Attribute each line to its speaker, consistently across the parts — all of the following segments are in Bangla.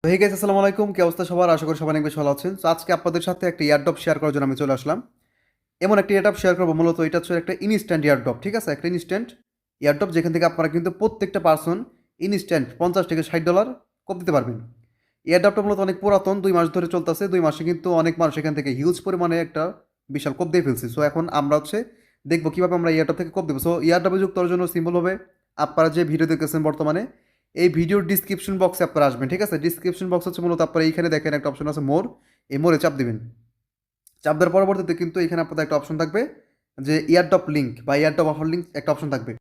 Speaker 1: তো হে গাইস, আসসালামু আলাইকুম। কি অবস্থা সবার? আশা করি সবাই অনেক বেশি ভালো আছেন। তো আজকে আপনাদের সাথে একটা এয়ারড্রপ শেয়ার করার জন্য আমি চলে আসলাম। এমন একটা এয়ারড্রপ শেয়ার করবো, মূলত এটা হচ্ছে একটা ইনস্ট্যান্ট এয়ারড্রপ, ঠিক আছে? একটা ইনস্ট্যান্ট এয়ারড্রপ যেখান থেকে আপনারা কিন্তু প্রত্যেকটা পার্সন ইনস্ট্যান্ট $50 থেকে $60 কোপ দিতে পারবেন। এয়ারড্রপটা মূলত অনেক পুরাতন, 2 মাস ধরে চলতেছে। 2 মাসে কিন্তু অনেক মানুষ এখান থেকে হিউজ পরিমাণে একটা বিশাল কোপ দিয়ে ফেলছে। সো এখন আমরা হচ্ছে দেখবো কীভাবে আমরা এয়ারড্রপ থেকে কোপ দেবো। সো এয়ারড্রপে যুক্ত হওয়ার জন্য সিম্পল হবে, আপনারা যে ভিডিও দেখতেছেন বর্তমানে, এই ভিডিওর ডিসক্রিপশন বক্সে আপনারা আসবেন, ঠিক আছে? ডিসক্রিপশন বক্স হচ্ছে মূলত আপনারা এইখানে দেখেন একটা অপশন আছে মোর, এই মোড়ে চাপ দিবেন। চাপ দেওয়ার পরবর্তীতে কিন্তু এখানে আপনাদের একটা অপশন থাকবে যে এয়ারড্রপ লিঙ্ক বা এয়ারড্রপ অফার লিঙ্ক একটা অপশন থাকবে।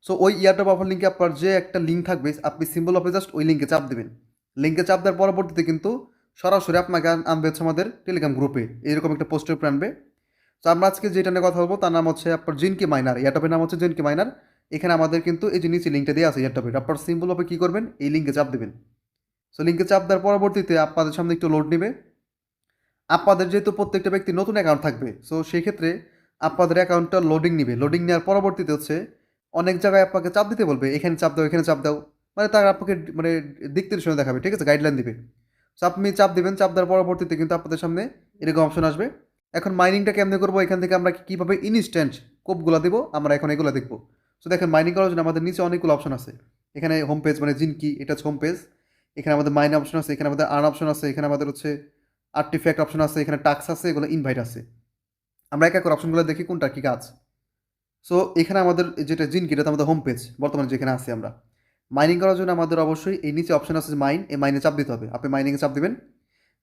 Speaker 1: সো ওই এয়ারড্রপ অফার লিঙ্কে আপনার যে একটা লিঙ্ক থাকবে, আপনি সিম্বল অফে জাস্ট ওই লিঙ্কে চাপ দেবেন। লিঙ্কে চাপ দেওয়ার পরবর্তীতে কিন্তু সরাসরি আপনাকে আনবে হচ্ছে আমাদের টেলিগ্রাম গ্রুপে, এরকম একটা পোস্টের উপরে আনবে। তো আমরা আজকে যেটা নিয়ে কথা বলবো তার নাম হচ্ছে আপনার জিনকি মাইনার, এয়ারটপের নাম হচ্ছে জিনকি মাইনার। এখানে আমাদের কিন্তু এই যে নিচে লিঙ্কটা দেওয়া আছে এয়ারটপের, আপনার সিম্বল অফে কী করবেন, এই লিঙ্কে চাপ দেবেন। সো লিঙ্কে চাপ দেওয়ার পরবর্তীতে আপনাদের সামনে একটু লোড নেবে। আপনাদের যেহেতু প্রত্যেকটা ব্যক্তি নতুন অ্যাকাউন্ট থাকবে, সো সেই ক্ষেত্রে আপনাদের অ্যাকাউন্টটা লোডিং নিবে। লোডিং নেওয়ার পরবর্তীতে হচ্ছে অনেক জায়গায় আপনাকে চাপ দিতে বলবে, এখানে চাপ দাও, এখানে চাপ দাও, মানে তারা আপনাকে মানে দিক নির্দেশনা দেখাবে, ঠিক আছে? গাইডলাইন দিবে। সো আপনি চাপ দিবেন, চাপ দেওয়ার পরবর্তীতে কিন্তু আপনাদের সামনে এরকম অপশন আসবে। এখন মাইনিংটা কেমনে করবো, এখান থেকে আমরা কীভাবে ইনস্ট্যান্ট কোপগুলো দেবো, আমরা এখন এগুলো দেখবো। সো দেখেন, মাইনিং করার জন্য আমাদের নিচে অনেকগুলো অপশন আছে। এখানে হোম পেজ মানে জিনকি, এটা হচ্ছে হোম পেজ। এখানে আমাদের মাইন অপশন আছে, এখানে আমাদের আর্ন অপশন আছে, এখানে আমাদের হচ্ছে আর্টিফ্যাক্ট অপশন আছে, এখানে টাক্স আছে, এগুলো ইনভাইট আছে। আমরা এক এক করে অপশনগুলো দেখি কোনটা কী কাজ। সো এখানে আমাদের যেটা জিনকি, এটা তো আমাদের হোম পেজ বর্তমানে যেখানে আছি আমরা। মাইনিং করার জন্য আমাদের অবশ্যই এই নিচে অপশন আছে মাইন, এই মাইনে চাপ দিতে হবে। আপনি মাইনিংয়ে চাপ দিবেন।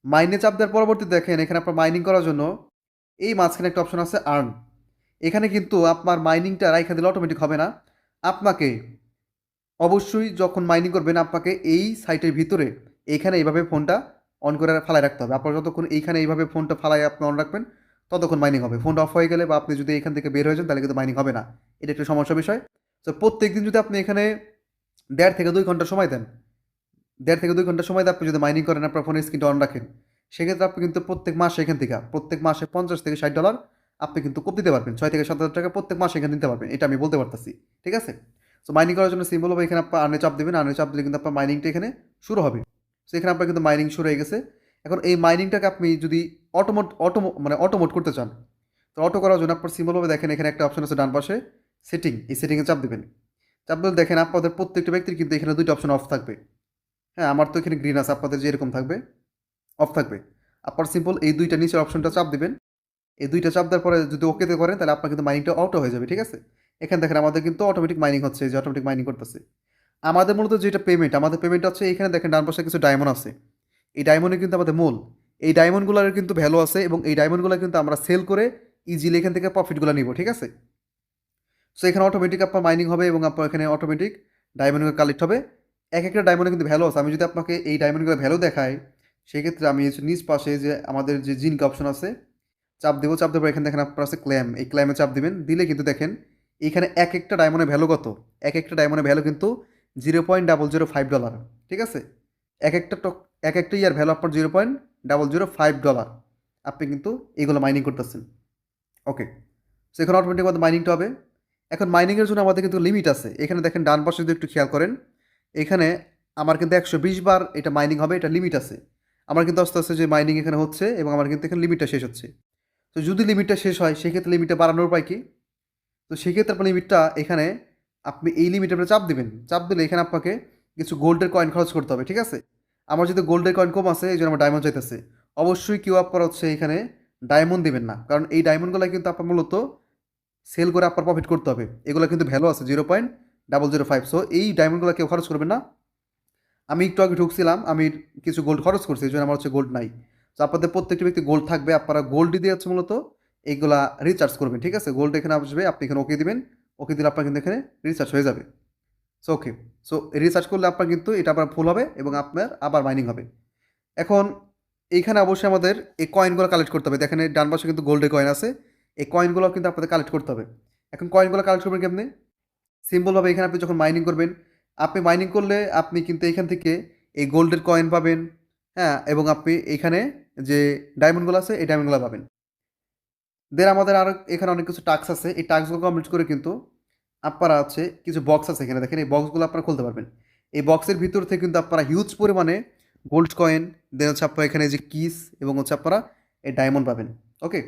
Speaker 1: মাইনে চাপ দেওয়ার পরবর্তীতে দেখেন এখানে আপনার মাইনিং করার জন্য এই মাঝখানে একটা অপশন আছে আর্ন। এখানে কিন্তু আপনার মাইনিংটা রাইখা দিলে অটোমেটিক হবে না। আপনাকে অবশ্যই যখন মাইনিং করবেন আপনাকে এই সাইটের ভিতরে এইখানে এইভাবে ফোনটা অন করে ফালায় রাখতে হবে। আপনার যতক্ষণ এইখানে এইভাবে ফোনটা ফালায় আপনি অন রাখবেন, ততক্ষণ মাইনিং হবে। ফোনটা অফ হয়ে গেলে বা আপনি যদি এখান থেকে বের হয়ে যান, তাহলে কিন্তু মাইনিং হবে না। এটা একটা সমস্যার বিষয়। তো প্রত্যেক দিন যদি আপনি এখানে 1.5 থেকে 2 ঘন্টা সময় দেন, 1.5 থেকে 2 ঘন্টা সময় দিয়ে আপনি যদি মাইনিং করেন, আপনার ফোনের স্ক্রিনটা অন রাখেন, সেক্ষেত্রে আপনি কিন্তু প্রত্যেক মাসে এখান থেকে প্রত্যেক মাসে $50 থেকে $60 আপনি কিন্তু কোপ দিতে পারবেন। $6 থেকে $7 টাকা প্রত্যেক মাসে এখানে দিতে পারবেন, এটা আমি বলতে পারতেছি, ঠিক আছে? সো মাইনিং করার জন্য সিম্বল হবে, এখানে আপনার আর্নে চাপ দেবেন। আর্নে চাপ দিলে কিন্তু আপনার মাইনিংটা এখানে শুরু হবে। সো এখানে আপনার কিন্তু মাইনিং শুরু হয়ে গেছে। এখন এই মাইনিংটাকে আপনি যদি অটোমোট করতে চান, তো অটো করার জন্য আপনার সিম্বল হবে, দেখেন এখানে একটা অপশন আছে ডান পাশে সেটিং, এই সেটিংয়ে চাপ দেবেন। চাপ দিলে দেখেন আপনাদের প্রত্যেকটা ব্যক্তির কিন্তু এখানে 2টা অপশন অফ থাকবে। হ্যাঁ, আমার তো এখানে গ্রিন আছে, আপনাদের যে এরকম থাকবে অফ থাকবে। আপনার সিম্পল এই 2টা নিচের অপশনটা চাপ দিবেন। এই 2টা চাপ দেওয়ার পরে যদি ওকেতে করেন, তাহলে আপনার কিন্তু মাইনিংটা অটো হয়ে যাবে, ঠিক আছে? এখানে দেখেন আমাদের কিন্তু অটোমেটিক মাইনিং হচ্ছে, এই যে অটোমেটিক মাইনিং করতেছে। আমাদের মূলত যেটা পেমেন্ট, আমাদের পেমেন্ট হচ্ছে এখানে দেখেন ডান পাশে কিছু ডায়মন্ড আছে। এই ডায়মন্ডে কিন্তু আমাদের মূল, এই ডায়মন্ডগুলোর কিন্তু ভ্যালু আছে এবং এই ডায়মন্ডগুলো কিন্তু আমরা সেল করে ইজিলি এখান থেকে প্রফিটগুলো নিব, ঠিক আছে? সো এখানে অটোমেটিক আপনার মাইনিং হবে এবং আপনার এখানে অটোমেটিক ডায়মন্ডগুলো কালেক্ট হবে। এক একটা ডায়মন্ডে কিন্তু ভ্যালু আছে। আমি যদি আপনাকে এই ডায়মন্ডগুলো ভ্যালু দেখাই, সেক্ষেত্রে আমি হচ্ছে নিচ পাশে যে আমাদের যে জিনকা অপশন আছে, চাপ দেবো। চাপ দেওয়ার পর এখানে দেখেন আপনার আছে ক্লেম, এই ক্লেমে চাপ দিবেন। দিলে কিন্তু দেখেন এখানে এক একটা ডায়মন্ডের ভ্যালু কত, এক একটা ডায়মন্ডের ভ্যালু কিন্তু $0.005, ঠিক আছে? এক একটা টক এক একটা ইয়ার ভ্যালু আপনার $0.005। আপনি কিন্তু এইগুলো মাইনিং করতেছেন, ওকে? সো এখানে অটোমেটিক আমাদের মাইনিংটা হবে। এখন মাইনিংয়ের জন্য আমাদের কিন্তু লিমিট আছে। এখানে দেখেন ডান পাশে যদি একটু খেয়াল করেন, এখানে আমার কিন্তু 120 বার এটা মাইনিং হবে, এটা লিমিট আছে। আমার কিন্তু আস্তে আস্তে যে মাইনিং এখানে হচ্ছে এবং আমার কিন্তু এখানে লিমিটটা শেষ হচ্ছে। তো যদি লিমিটটা শেষ হয়, সেক্ষেত্রে লিমিটটা বাড়ানোর উপায় কি? তো সেক্ষেত্রে আপনার লিমিটটা এখানে আপনি এই লিমিটে আপনি চাপ দিবেন। চাপ দিলে এখানে আপনাকে কিছু গোল্ডের কয়েন খরচ করতে হবে, ঠিক আছে? আমার যদি গোল্ডের কয়েন কম আছে, এই জন্য আমার ডায়মন্ড চাইতেছে। অবশ্যই কিউ আপ করা হচ্ছে এখানে ডায়মন্ড দিবেন না, কারণ এই ডায়মন্ডগুলো কিন্তু আপনার মূলত সেল করে আপনার প্রফিট করতে হবে। এগুলো কিন্তু ভ্যালু আছে 0.005। সো এই ডায়মন্ডগুলো কেউ খরচ করবেন না। আমি একটু আগে ঢুকছিলাম, আমি কিছু গোল্ড খরচ করছি, এই জন্য আমার হচ্ছে গোল্ড নাই। তো আপনাদের প্রত্যেকটি ব্যক্তি গোল্ড থাকবে, আপনারা গোল্ড দিয়ে হচ্ছে মূলত এইগুলা রিচার্জ করবেন, ঠিক আছে? গোল্ড এখানে আসবে, আপনি এখানে ওকে দিবেন। ওকে দিলে আপনার কিন্তু এখানে রিচার্জ হয়ে যাবে। So okay. সো রিচার্জ করলে আপনার কিন্তু এটা আবার ফুল হবে এবং আপনার আবার মাইনিং হবে। এখন এইখানে অবশ্যই আমাদের এই কয়েনগুলো কালেক্ট করতে হবে। দেখেন এই ডান পাশে কিন্তু গোল্ডের কয়েন আছে। এই কয়েনগুলো কিন্তু আপনাদের কালেক্ট করতে হবে। এখন কয়েনগুলো কালেক্ট করবেন কেমনে? সিম্পলভাবে এখানে আপনি যখন মাইনিং করবেন, আপনি মাইনিং করলে আপনি কিন্তু এখান থেকে এই গোল্ডের কয়েন পাবেন, হ্যাঁ? এবং আপনি এইখানে যে ডায়মন্ডগুলো আছে, এই ডায়মন্ডগুলো পাবেন। দেন আমাদের আরও এখানে অনেক কিছু টাস্ক আছে। এই টাস্কগুলো কমপ্লিট করে কিন্তু আপনারা হচ্ছে কিছু বক্স আছে এখানে দেখেন, এই বক্সগুলো আপনারা খুলতে পারবেন। এই বক্সের ভিতর থেকে কিন্তু আপনারা হিউজ পরিমাণে গোল্ড কয়েন, দেন হচ্ছে আপনারা এখানে যে কিস এবং হচ্ছে আপনারা এই ডায়মন্ড পাবেন। ওকে,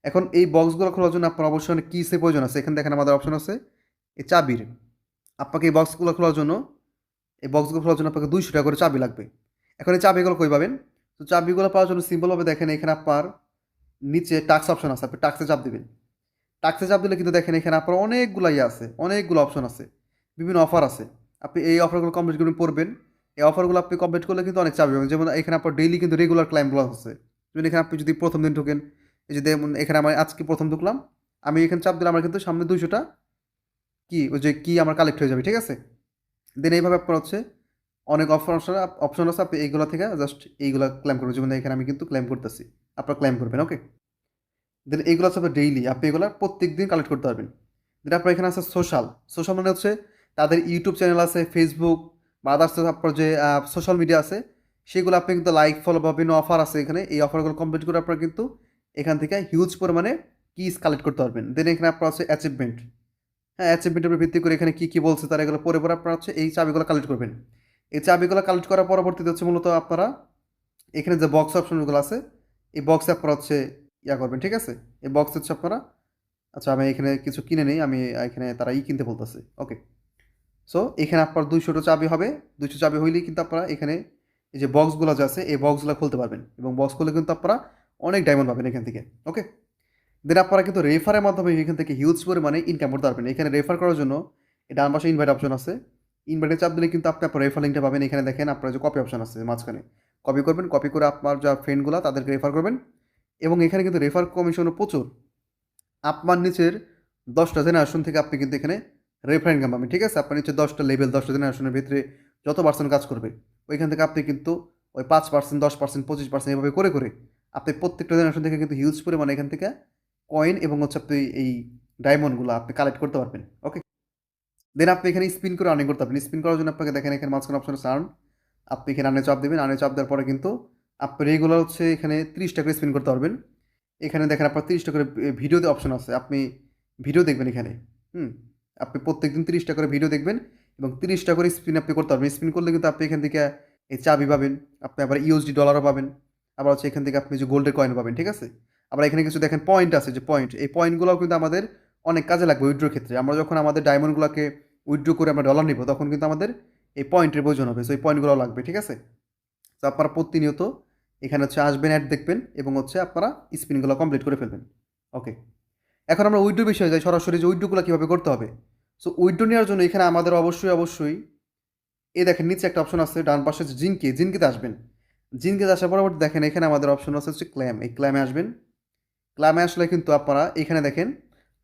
Speaker 1: এখন এই বক্সগুলো খোলার জন্য আপনার অবশ্যই অনেক কিসের প্রয়োজন আছে। এখানে দেখেন আমাদের অপশন আছে এই চাবির। আপনাকে এই বক্সগুলো খোলার জন্য আপনাকে 200 টাকা করে চাবি লাগবে। এখন এই চাবিগুলো কই পাবেন? তো চাবিগুলো পাওয়ার জন্য সিম্পলভাবে দেখেন এখানে আপনার নিচে টাক্স অপশন আছে, আপনি টাক্সে চাপ দিবেন। টাক্সে চাপ দিলে কিন্তু দেখেন এখানে আপনার অনেকগুলো ইয়ে আছে, অনেকগুলো অপশন আছে, বিভিন্ন অফার আছে। আপনি এই অফারগুলো কমপ্লিট করে পড়বেন। এই অফারগুলো আপনি কমপ্লিট করলে কিন্তু অনেক চাবি পাবেন। যেমন এখানে আপনার ডেইলি কিন্তু রেগুলার ক্লাইমগুলো আছে। যেমন এখানে আপনি যদি প্রথম দিন ঢোকেন, এই যে যেমন এখানে আমার আজকে প্রথম ঢুকলাম, আমি এখানে চাপ দিলে আমার কিন্তু সামনে 200টা কি ওই যে কি আমার কালেক্ট হয়ে যাবে, ঠিক আছে? দেন এইভাবে আপনার হচ্ছে অনেক অপশন আছে, আপনি এইগুলো থেকে জাস্ট এইগুলো ক্লেম করবেন। যেমন এখানে আমি কিন্তু ক্লেম করতেছি, আপনারা ক্লেম করবেন। ওকে, দেন এইগুলো হচ্ছে আপনার ডেইলি, আপনি এগুলো প্রত্যেক দিন কালেক্ট করতে পারবেন। দেন আপনার এখানে আছে সোশ্যাল। সোশ্যাল মানে হচ্ছে তাদের ইউটিউব চ্যানেল আছে, ফেসবুক বা আদার্স আপনার যে সোশ্যাল মিডিয়া আছে, সেগুলো আপনি কিন্তু লাইক ফলো বা বিভিন্ন অফার আছে এখানে। এই অফারগুলো কমপ্লিট করে আপনারা কিন্তু এখান থেকে হিউজ পরিমাণে কিস কালেক্ট করতে পারবেন। দেন এখানে আপনার আছে অ্যাচিভমেন্ট। হ্যাঁ, অ্যাচিভমেন্টের উপর ভিত্তি করে এখানে কী কী বলছে তারা এগুলো পরে পরে আপনারা হচ্ছে এই চাবিগুলো কালেক্ট করবেন। এই চাবিগুলো কালেক্ট করার পরবর্তীতে হচ্ছে মূলত আপনারা এখানে যে বক্স অপশনগুলো আছে, এই বক্সে আপনারা হচ্ছে ইয়া করবেন, ঠিক আছে? এই বক্স হচ্ছে আপনারা, আচ্ছা আমি এখানে কিছু কিনে নেই, আমি এখানে তারা কিনতে বলতেছে। ওকে, সো এখানে আপনার 200টা চাবি হবে। 200 চাবি হইলেই কিন্তু আপনারা এখানে এই যে বক্সগুলো যে আছে এই বক্সগুলো খুলতে পারবেন, এবং বক্স খুলে কিন্তু আপনারা অনেক ডায়মন্ড পাবেন এখান থেকে। ওকে, দেন আপনারা কিন্তু রেফারের মাধ্যমে এখান থেকে হিউজ পরিমাণে ইনকাম করতে পারবেন। এখানে রেফার করার জন্য এই ডান পাশে ইনভাইট অপশন আছে। ইনভাইটে চাপ দিলে কিন্তু আপনি আপনার রেফার লিঙ্কটা পাবেন। এখানে দেখেন আপনার যে কপি অপশন আছে মাঝখানে, কপি করবেন, কপি করে আপনার যা ফ্রেন্ডগুলো তাদেরকে রেফার করবেন। এবং এখানে কিন্তু রেফার কমিশনও প্রচুর। আপনার নিচের 10টা জেনারেশন থেকে আপনি কিন্তু এখানে রেফার ইনকাম পাবেন, ঠিক আছে? আপনার নিচে 10টা লেভেল, 10টা জেনারেশনের ভিতরে যত পার্সেন্ট কাজ করবে ওইখান থেকে আপনি কিন্তু ওই 5%, 10%, 25% এভাবে করে করে আপনি প্রত্যেকটা জেনারেশন থেকে কিন্তু হিউজ পরিমাণে এখান থেকে কয়েন এবং হচ্ছে আপনি এই ডায়মন্ডগুলো আপনি কালেক্ট করতে পারবেন। ওকে, দেন আপনি এখানে স্পিন করে আর্নিং করতে পারবেন। স্পিন করার জন্য আপনাকে দেখেন এখানে মাঝখানে অপশন আছে আর্ন। আপনি এখানে আর্নে চাপ দেবেন। আর্নে চাপ দেওয়ার পরে কিন্তু আপনি রেগুলার হচ্ছে এখানে 30 টাকা স্পিন করতে পারবেন। এখানে দেখেন আপনার 30 টাকা করে ভিডিওতে অপশন আছে, আপনি ভিডিও দেখবেন এখানে। হুম, আপনি প্রত্যেকদিন 30 টাকা করে ভিডিও দেখবেন এবং 30 টাকা করে স্পিন আপনি করতে পারবেন। স্পিন করলে কিন্তু আপনি এখান থেকে এই চাবি পাবেন, আপনি আবার ইউএসডি ডলারও পাবেন, আবার হচ্ছে এখান থেকে আপনি যে গোল্ডের কয়েন পাবেন, ঠিক আছে? আবার এখানে কিছু দেখেন পয়েন্ট আছে, যে পয়েন্ট, এই পয়েন্টগুলোও কিন্তু আমাদের অনেক কাজে লাগবে উইথড্রোর ক্ষেত্রে। আমরা যখন আমাদের ডায়মন্ডগুলোকে উইথড্রো করে আমরা ডলার নিব তখন কিন্তু আমাদের এই পয়েন্টের প্রয়োজন হবে। সো এই পয়েন্টগুলো লাগবে, ঠিক আছে? তো আপনারা প্রতিনিয়ত এখানে হচ্ছে আসবেন, অ্যাড দেখবেন এবং হচ্ছে আপনারা স্পিনগুলো কমপ্লিট করে ফেলবেন। ওকে, এখন আমরা উইথড্রো বিষয়ে যাই সরাসরি, যে উইথড্রোগুলো কীভাবে করতে হবে। সো উইথড্রো নেওয়ার জন্য এখানে আমাদের অবশ্যই এই দেখেন নিচে একটা অপশন আছে ডান পাশে, যে জিনকিতে আসবেন। জিনকিতে আসার পরবর্তী দেখেন এখানে আমাদের অপশন আছে হচ্ছে ক্লেম। এই ক্লেমে আসবেন। ক্লেমে আসলে কিন্তু আপনারা এখানে দেখেন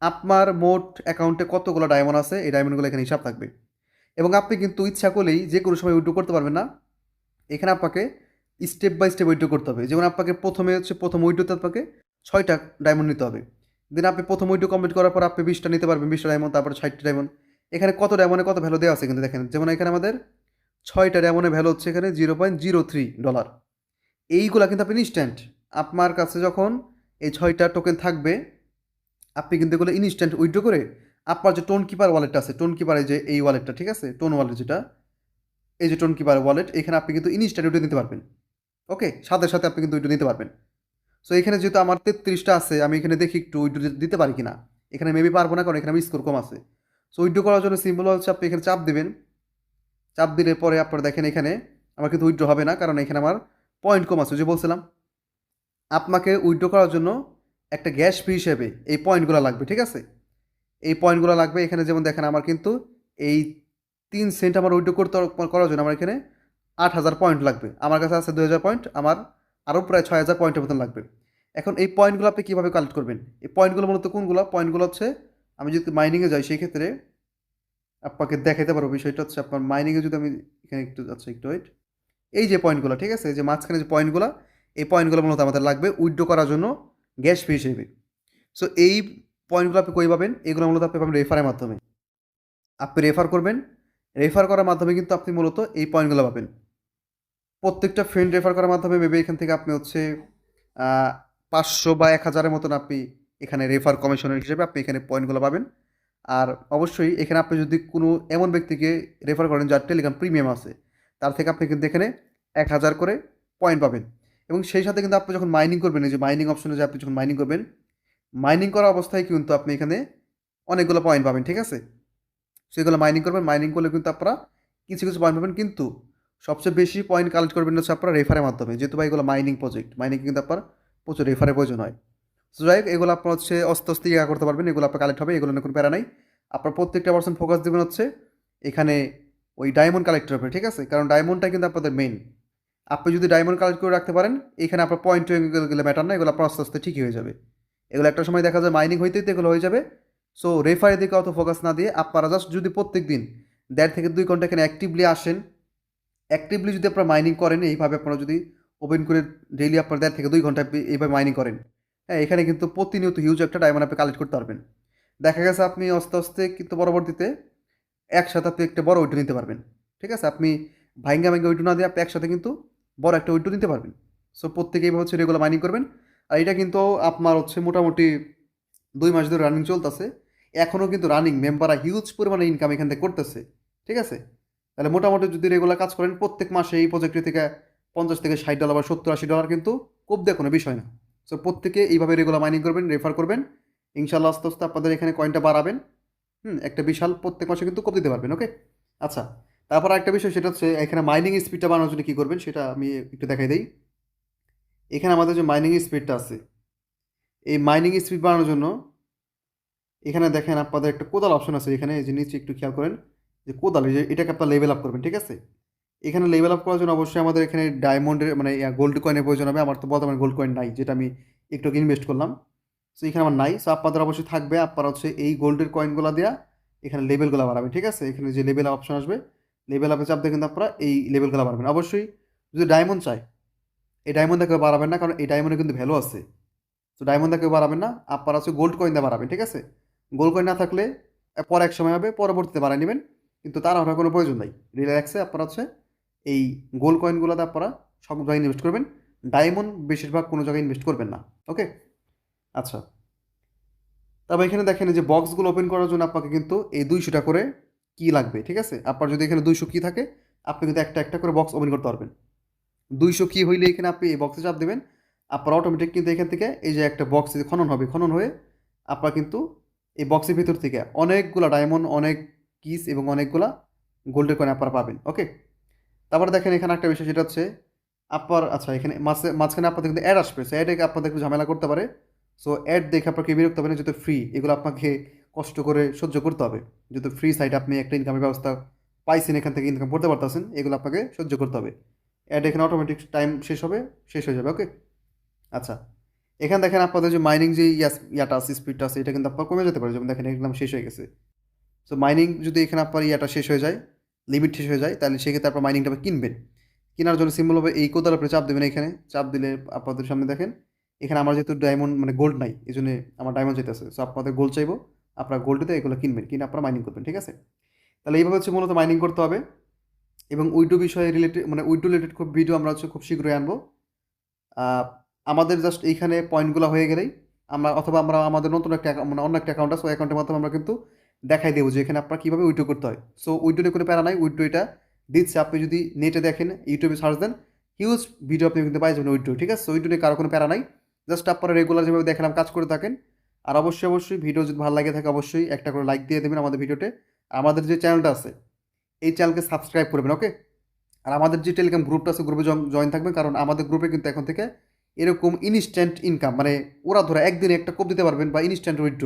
Speaker 1: আপনার মোট অ্যাকাউন্টে কতগুলো ডায়মন্ড আছে, এই ডায়মন্ডগুলো এখানে হিসাব থাকবে। এবং আপনি কিন্তু ইচ্ছা করলেই যে কোনো সময় উইথড্রো করতে পারবেন না। এখানে আপনাকে স্টেপ বাই স্টেপ উইথড্রো করতে হবে। যেমন আপনাকে প্রথম উইথড্রোতে আপনাকে 6টা ডায়মন্ড নিতে হবে। দেন আপনি প্রথম উইথড্রো কমপ্লিট করার পর আপনি 20টা নিতে পারবেন, 20টা ডায়মন্ড, তারপরে 60টা ডায়মন্ড। এখানে কত ডায়মন্ডে কত ভ্যালু দেওয়া আছে কিন্তু দেখেন। যেমন এখানে আমাদের 6টা ডায়মন্ডের ভ্যালু হচ্ছে এখানে $0.03। এইগুলা কিন্তু আপনি ইনস্ট্যান্ট, আপনার কাছে যখন এই 6টা টোকেন থাকবে আপনি কিন্তু এগুলো ইনস্ট্যান্ট উইথড্রো করে আপনার যে টোন কিপার ওয়ালেটটা আছে, টোন কিপারের যে এই ওয়ালেটটা, ঠিক আছে? টোন ওয়ালেট যেটা, এই যে টোন কিপার ওয়ালেট, এখানে আপনি কিন্তু ইনস্ট্যান্ট উইথড্রো নিতে পারবেন। ওকে, সাথে সাথে আপনি কিন্তু উইথড্রো নিতে পারবেন। সো এখানে যেহেতু আমার 33টা আছে, আমি এখানে দেখি একটু উইথড্রো দিতে পারি কিনা। এখানে মেবি পারবো না, কারণ এখানে আমি স্কোর কম আছে। সো উইথড্রো করার জন্য সিম্পল হচ্ছে আপনি এখানে চাপ দিবেন। চাপ দিলে পরে আপনারা দেখেন এখানে আমার কিন্তু উইথড্রো হবে না, কারণ এখানে আমার পয়েন্ট কম আছে। যে বলছিলাম আপনাকে উইথড্রো করার জন্য একটা গ্যাস ফি হিসেবে এই পয়েন্টগুলো লাগবে, ঠিক আছে? এই পয়েন্টগুলো লাগবে। এখানে যেমন দেখেন আমার কিন্তু এই 3 সেন্ট আমার উইথড্রো করার জন্য আমার এখানে 8,000 পয়েন্ট লাগবে। আমার কাছে আছে 2,000 পয়েন্ট, আমার আরও প্রায় 6,000 পয়েন্টের মতন লাগবে। এখন এই পয়েন্টগুলো আপনি কীভাবে কালেক্ট করবেন? এই পয়েন্টগুলো মূলত কোনগুলো? পয়েন্টগুলো হচ্ছে আমি যদি মাইনিংয়ে যাই সেই ক্ষেত্রে আপনাকে দেখাতে পারবো। বিষয়টা হচ্ছে আপনার মাইনিংয়ে যদি আমি এখানে একটু, আচ্ছা একটু ওয়েট, এই যে পয়েন্টগুলো, ঠিক আছে? যে মাঝখানে যে পয়েন্টগুলো, এই পয়েন্টগুলো মূলত আমাদের লাগবে উইথড্রো করার জন্য গ্যাস ফি হিসেবে। সো এই পয়েন্টগুলো আপনি কই পাবেন? এগুলো মূলত আপনি পাবেন রেফারের মাধ্যমে। আপনি রেফার করবেন, রেফার করার মাধ্যমে কিন্তু আপনি মূলত এই পয়েন্টগুলো পাবেন। প্রত্যেকটা ফ্রেন্ড রেফার করার মাধ্যমে মেবি এখান থেকে আপনি হচ্ছে 500 বা 1000-এর মতন আপনি এখানে রেফার কমিশনের হিসেবে আপনি এখানে পয়েন্টগুলো পাবেন। আর অবশ্যই এখানে আপনি যদি কোনো এমন ব্যক্তিকে রেফার করেন যার টেলিগ্রাম প্রিমিয়াম আছে, তার থেকে আপনি কিন্তু এখানে 1000 করে পয়েন্ট পাবেন। এবং সেই সাথে কিন্তু আপনি যখন মাইনিং করবেন, এই যে মাইনিং অপশনে যে আপনি যখন মাইনিং করবেন, মাইনিং করা অবস্থায় কিন্তু আপনি এখানে অনেকগুলো পয়েন্ট পাবেন, ঠিক আছে? সেগুলো মাইনিং করবেন, মাইনিং করলে কিন্তু আপনারা কিছু কিছু পয়েন্ট পাবেন, কিন্তু সবচেয়ে বেশি পয়েন্ট কালেক্ট করবেন হচ্ছে আপনারা রেফারের মাধ্যমে, যেহেতু ভাই এগুলো মাইনিং প্রজেক্ট, মাইনিং কিন্তু আপনার প্রচুর রেফারের প্রয়োজন হয়। সো যাই হোক, এগুলো আপনার হচ্ছে আস্তে আস্তে ইয়া করতে পারবেন, এগুলো আপনার কালেক্ট হবে, এগুলো নিয়ে কোনো প্যারা নাই। আপনার প্রত্যেকটা পার্সেন্ট ফোকাস দেবেন হচ্ছে এখানে ওই ডায়মন্ড কালেক্টের উপরে, ঠিক আছে? কারণ ডায়মন্ডটা কিন্তু আপনাদের মেইন। আপনি যদি ডায়মন্ড কালেক্ট করে রাখতে পারেন, এখানে আপনার পয়েন্ট গেলে ম্যাটার না, এগুলো আপনার আস্তে আস্তে ঠিকই হয়ে যাবে। এগুলো একটা সময় দেখা যায় মাইনিং হইতে হইতে এগুলো হয়ে যাবে। সো রেফারের দিকে অত ফোকাস না দিয়ে আপনারা জাস্ট যদি প্রত্যেক দিন 1.5 থেকে 2 ঘন্টা এখানে অ্যাক্টিভলি আসেন, অ্যাক্টিভলি যদি আপনারা মাইনিং করেন, এইভাবে আপনারা যদি ওপেন করে ডেইলি আপনার 1.5 থেকে 2 ঘন্টা এইভাবে মাইনিং করেন, হ্যাঁ, এখানে কিন্তু প্রতিনিয়ত হিউজ একটা ডায়মন্ড আপনি কালেক্ট করতে পারবেন। দেখা গেছে আপনি আস্তে আস্তে কিন্তু পরবর্তীতে একসাথে আপনি একটা বড় উইড্রো নিতে পারবেন, ঠিক আছে? আপনি ভাইঙ্গা ভাইঙ্গা উইড্রো না দিয়ে আপনি একসাথে কিন্তু বড় একটা উইড্রো নিতে পারবেন। সো প্রত্যেকে এইভাবে হচ্ছে রেগুলার মাইনিং করবেন। আর এটা কিন্তু আপনার হচ্ছে মোটামুটি 2 মাস ধরে রানিং চলতেছে। এখনও কিন্তু রানিং মেম্বাররা হিউজ পরিমাণে ইনকাম এখান থেকে করতেছে, ঠিক আছে? তাহলে মোটামুটি যদি রেগুলার কাজ করেন, প্রত্যেক মাসে এই প্রজেক্টটি থেকে $50 থেকে $60 বা $70-80 কিন্তু খুব দিয়ে কোনো বিষয় না। সো প্রত্যেকে এইভাবে রেগুলার মাইনিং করবেন, রেফার করবেন। ইনশাল্লাহ আস্তে আস্তে আপনাদের এখানে কয়েনটা বাড়াবেন। একটা বিশাল প্রত্যেক মাসে কিন্তু কোপ দিতে পারবেন, ওকে? আচ্ছা, তারপর আরেকটা বিষয়, সেটা হচ্ছে এখানে মাইনিং স্পিডটা বাড়ানোর জন্য কী করবেন সেটা আমি একটু দেখাই দিই। এখানে আমাদের যে মাইনিং স্পিডটা আছে, এই মাইনিং স্পিড বাড়ানোর জন্য এখানে দেখেন আপনাদের একটা কোদাল অপশন আছে, এখানে এই যে নিচে একটু খেয়াল করেন যে কোদাল, এই যে এটাকে আপনার লেভেল আপ করবেন, ঠিক আছে? এখানে লেভেল আপ করার জন্য অবশ্যই আমাদের এখানে ডায়মন্ডের মানে গোল্ড কয়েনের প্রয়োজন হবে। আমার তো বর্তমানে গোল্ড কয়েন নাই, যেটা আমি একটু ইনভেস্ট করলাম। সো এখানে আমার নাই। সো আপনাদের অবশ্যই থাকবে, আপনারা হচ্ছে এই গোল্ডের কয়েনগুলো দেওয়া এখানে লেভেলগুলো বাড়াবেন, ঠিক আছে? এখানে যে লেভেল অপশন আসবে, লেভেল আপে চাপ দিয়ে কিন্তু আপনারা এই লেভেলগুলো বাড়াবেন। অবশ্যই যদি ডায়মন্ড চাই, এই ডায়মন্ড কেউ বাড়াবেন না, কারণ এই ডায়মন্ডে কিন্তু ভ্যালু আছে। তো ডায়মন্ড কেউ বাড়াবেন না, আপনারা হচ্ছে গোল্ড কয়েন দিয়ে বাড়াবেন, ঠিক আছে? গোল্ড কয়েন না থাকলে পরে এক সময় হবে, পরবর্তীতে বাড়ায় নেবেন, কিন্তু তার হওয়ার কোনো প্রয়োজন নাই। রিল্যাক্সে আপনারা হচ্ছে এই গোল্ড কয়েনগুলোতে আপনারা সব জায়গায় ইনভেস্ট করবেন। ডায়মন্ড বেশিরভাগ কোনো জায়গায় ইনভেস্ট করবেন না, ওকে? আচ্ছা, তবে এখানে দেখেন যে বক্সগুলো ওপেন করার জন্য আপনাকে কিন্তু এই 200টা করে কি লাগবে, ঠিক আছে? আপনার যদি এখানে 200 কি থাকে, আপনি কিন্তু একটা একটা করে বক্স ওপেন করতে পারবেন। 200 কি হইলে এখানে আপনি এই বক্সে চাপ দেবেন, আপনার অটোমেটিক কিন্তু এখান থেকে এই যে একটা বক্স খনন হবে, খনন হয়ে আপনার কিন্তু এই বক্সের ভিতর থেকে অনেকগুলা ডায়মন্ড, অনেক কিস এবং অনেকগুলা গোল্ডের কয়েন আপনারা পাবেন, ওকে? তারপরে দেখেন এখানে একটা বিষয়, সেটা হচ্ছে আপনার আচ্ছা এখানে মাঝখানে আপনাদের কিন্তু অ্যাড আসবে। সো অ্যাডে আপনাদের একটু ঝামেলা করতে পারে। সো অ্যাড দেখে আপনাকে বিরক্ত হবে না, যেহেতু ফ্রি, এগুলো আপনাকে কষ্ট করে সহ্য করতে হবে। যেহেতু ফ্রি সাইটে আপনি একটা ইনকামের ব্যবস্থা পাইছেন, এখান থেকে ইনকাম করতে পারতেছেন, এগুলো আপনাকে সহ্য করতে হবে। অ্যাড এখানে অটোমেটিক টাইম শেষ হবে, শেষ হয়ে যাবে, ওকে? আচ্ছা, এখানে দেখেন আপনাদের যে মাইনিং যে ইয়াটা আছে, স্পিডটা আছে, এটা কিন্তু আপনার কমে যেতে পারে। যেমন দেখেন একদম শেষ হয়ে গেছে। সো মাইনিং যদি এখানে আপনার ইয়াটা শেষ হয়ে যায়, লিমিট শেষ হয়ে যায়, তাহলে সেক্ষেত্রে আপনার মাইনিংটা কিনবেন। কেনার জন্য সিম্পল হবে এই কোদার উপরে চাপ দেবেন, এখানে চাপ দিলে আপনাদের সামনে দেখেন এখানে আমার যেহেতু ডায়মন্ড মানে গোল্ড নাই, এই জন্য আমার ডায়মন্ড চাইতেছে। সো আপনাদের গোল্ড চাইবো, আপনার গোল্ডেতে এগুলো কিনবেন, কিনে আপনারা মাইনিং করবেন, ঠিক আছে? তাহলে এইভাবে হচ্ছে মূলত মাইনিং করতে হবে। এবং উইডো বিষয়ে রিলেটেড মানে উইডো রিলেটেড খুব ভিডিও আমরা হচ্ছে খুব শীঘ্রই আনবো। আহ, আমাদের জাস্ট এইখানে পয়েন্টগুলো হয়ে গেলেই আমরা, অথবা আমরা আমাদের নতুন একটা মানে অন্য একটা অ্যাকাউন্ট আছে, ওই অ্যাকাউন্টের মাধ্যমে আমরা কিন্তু দেখাই দেবো যে এখানে আপনার কীভাবে উইড্রো করতে হয়। সো উইড্রো নিয়ে কোনো প্যারা নাই, উইড্রো এটা দিচ্ছে। আপনি যদি নেটে দেখেন, ইউটিউবে সার্চ দেন, হিউজ ভিডিও আপনি কিন্তু পাই যাবেন উইড্রো, ঠিক আছে? সো উইড্রো নিয়ে কারো কোনো প্যারা নাই, জাস্ট আপনারা রেগুলার যেভাবে দেখলাম কাজ করে থাকেন। আর অবশ্যই অবশ্যই ভিডিও যদি ভালো লাগে থাকে, অবশ্যই একটা করে লাইক দিয়ে দেবেন আমাদের ভিডিওতে। আর আমাদের যে চ্যানেলটা আছে, এই চ্যানেলকে সাবস্ক্রাইব করবেন, ওকে? আর আমাদের যে টেলিগ্রাম গ্রুপটা আছে, গ্রুপে জয়েন থাকবেন, কারণ আমাদের গ্রুপে কিন্তু এখন থেকে এরকম ইনস্ট্যান্ট ইনকাম মানে ওরা ধরে একদিনে একটা কোপ দিতে পারবেন বা ইনস্ট্যান্ট উইথড্র,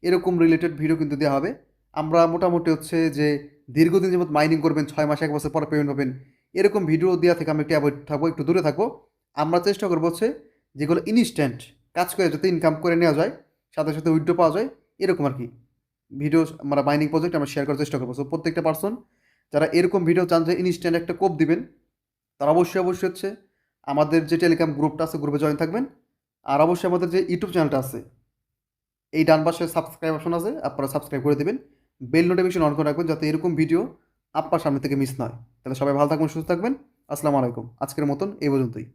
Speaker 1: এরকম রিলেটেড ভিডিও কিন্তু দেওয়া হবে। আমরা মোটামুটি হচ্ছে যে দীর্ঘদিন যেমন মাইনিং করবেন, 6 মাস 1 বছর পরে পেমেন্ট পাবেন, এরকম ভিডিও দেওয়া থেকে আমরা একটু অ্যাভয়েড থাকবো, একটু দূরে থাকবো। আমরা চেষ্টা করবো হচ্ছে যেগুলো ইনস্ট্যান্ট কাজ করে যাতে ইনকাম করে নেওয়া যায়, সাথে সাথে উইথড্র পাওয়া যায়, এরকম আর কি ভিডিও আমরা মাইনিং প্রজেক্ট আমরা শেয়ার করার চেষ্টা করবো। সো প্রত্যেকটা পার্সন যারা এরকম ভিডিও চান যে ইনস্ট্যান্ট একটা কোপ দিবেন, তারা অবশ্যই অবশ্যই হচ্ছে আমাদের যে টেলিগ্রাম গ্রুপটা আছে, গ্রুপে জয়েন থাকবেন। আর অবশ্যই আমাদের যে ইউটিউব চ্যানেলটা আছে, এই ডান পাশে সাবস্ক্রাইব অপশন আছে, আপনারা সাবস্ক্রাইব করে দেবেন, বেল নোটিফিকেশন অন করে রাখবেন, যাতে এরকম ভিডিও আপনার সামনে থেকে মিস না হয়। তাহলে সবাই ভালো থাকবেন, সুস্থ থাকবেন। আসসালামু আলাইকুম। আজকের মতন এই পর্যন্তই।